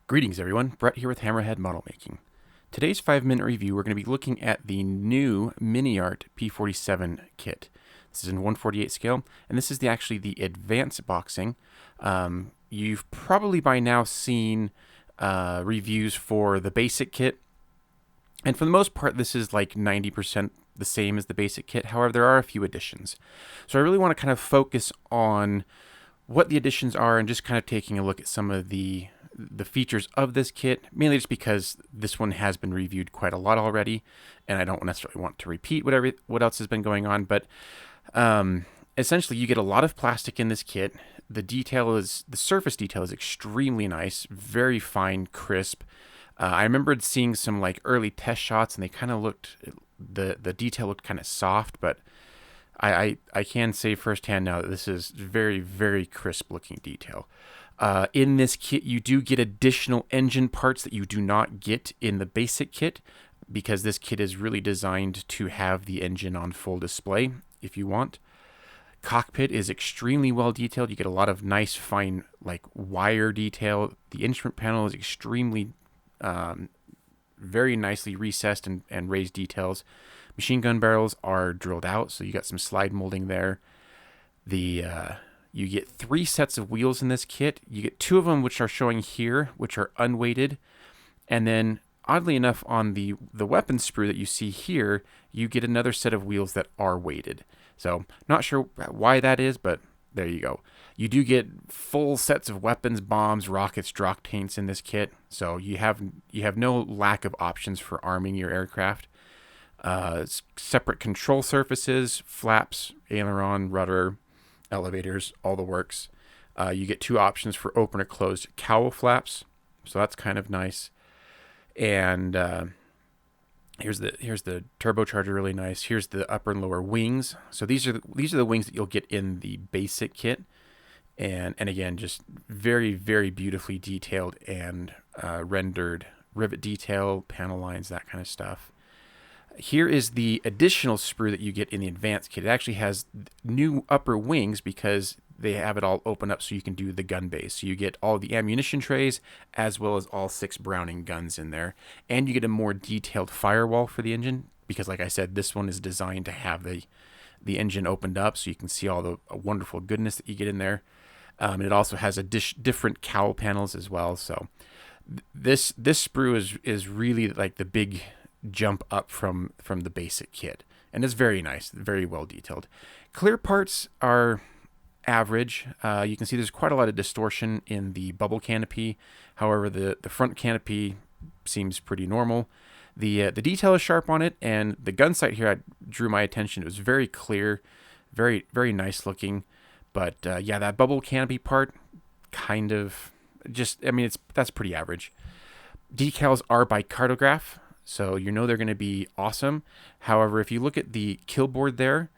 Greetings everyone, Brett here with Hammerhead Model Making. Today's 5-minute review, we're going to be looking at the new MiniArt P47 kit. This is in 1/48 scale, and this is actually the advanced boxing. You've probably by now seen reviews for the basic kit, and for the most part this is like 90% the same as the basic kit. However, there are a few additions. So I really want to kind of focus on what the additions are and just kind of taking a look at some of the features of this kit, mainly just because this one has been reviewed quite a lot already, and I don't necessarily want to repeat what else has been going on. But essentially, you get a lot of plastic in this kit. The surface detail is extremely nice, very fine, crisp. I remembered seeing some like early test shots, and they kind of looked the detail looked kind of soft, but I can say firsthand now that this is very, very crisp looking detail. In this kit, you do get additional engine parts that you do not get in the basic kit, because this kit is really designed to have the engine on full display if you want. Cockpit is extremely well detailed. You get a lot of nice fine like wire detail. The instrument panel is extremely very nicely recessed and raised details. Machine gun barrels are drilled out, so you got some slide molding there. You get 3 sets of wheels in this kit. You get 2 of them, which are showing here, which are unweighted. And then, oddly enough, on the weapon sprue that you see here, you get another set of wheels that are weighted. So, not sure why that is, but there you go. You do get full sets of weapons, bombs, rockets, drop tanks in this kit. So, you have no lack of options for arming your aircraft. Separate control surfaces, flaps, aileron, rudder, elevators, all the works. You get 2 options for open or closed cowl flaps, so that's kind of nice. And here's the turbocharger, really nice. Here's the upper and lower wings. So these are the wings that you'll get in the basic kit, and again, just very, very beautifully detailed and rendered rivet detail, panel lines, that kind of stuff. Here is the additional sprue that you get in the advanced kit. It actually has new upper wings because they have it all open up so you can do the gun base. So you get all the ammunition trays as well as all 6 Browning guns in there. And you get a more detailed firewall for the engine because, like I said, this one is designed to have the engine opened up so you can see all the wonderful goodness that you get in there. And it also has different cowl panels as well. So this sprue is really like the big jump up from the basic kit, and it's very nice, very well detailed. Clear parts are average. You can see there's quite a lot of distortion in the bubble canopy. However, the front canopy seems pretty normal. The detail is sharp on it, and the gun sight here drew my attention. It was very clear, very, very nice looking. But yeah, that bubble canopy part kind of just, I mean, that's pretty average. Decals are by cartograph, so you know they're going to be awesome. However, if you look at the kill board there,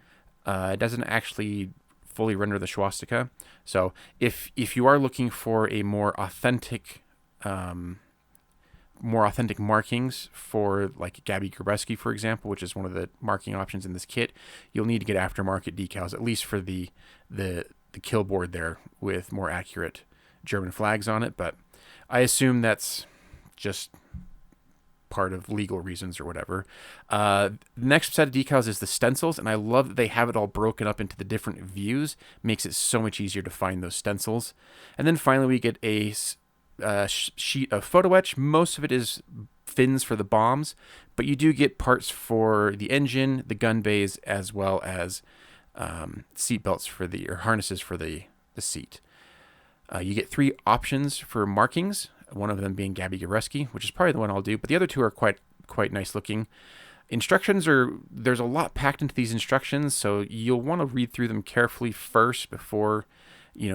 it doesn't actually fully render the swastika. So if you are looking for a more authentic markings for like Gabby Gabreski, for example, which is one of the marking options in this kit, you'll need to get aftermarket decals, at least for the kill board there, with more accurate German flags on it. But I assume that's just part of legal reasons or whatever. The next set of decals is the stencils, and I love that they have it all broken up into the different views. Makes it so much easier to find those stencils. And then finally we get a sheet of photo etch. Most of it is fins for the bombs, but you do get parts for the engine, the gun bays, as well as seat belts or harnesses for the seat. You get 3 options for markings, one of them being Gabby Gabreski, which is probably the one I'll do, but the other 2 are quite nice looking. Instructions there's a lot packed into these instructions, so you'll want to read through them carefully first before,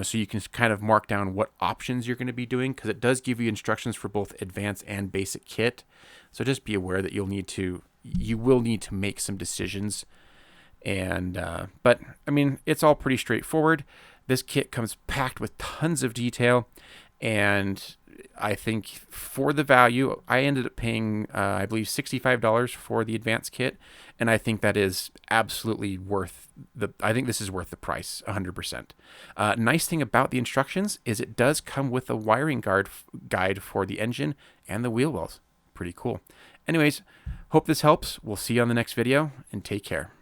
so you can kind of mark down what options you're going to be doing, because it does give you instructions for both advanced and basic kit. So just be aware that you will need to make some decisions. And but I mean, it's all pretty straightforward. This kit comes packed with tons of detail, and I think for the value, I ended up paying, I believe, $65 for the Advance Kit, and I think that is absolutely worth I think this is worth the price, 100%. Nice thing about the instructions is it does come with a wiring guide for the engine and the wheel wells. Pretty cool. Anyways, hope this helps. We'll see you on the next video, and take care.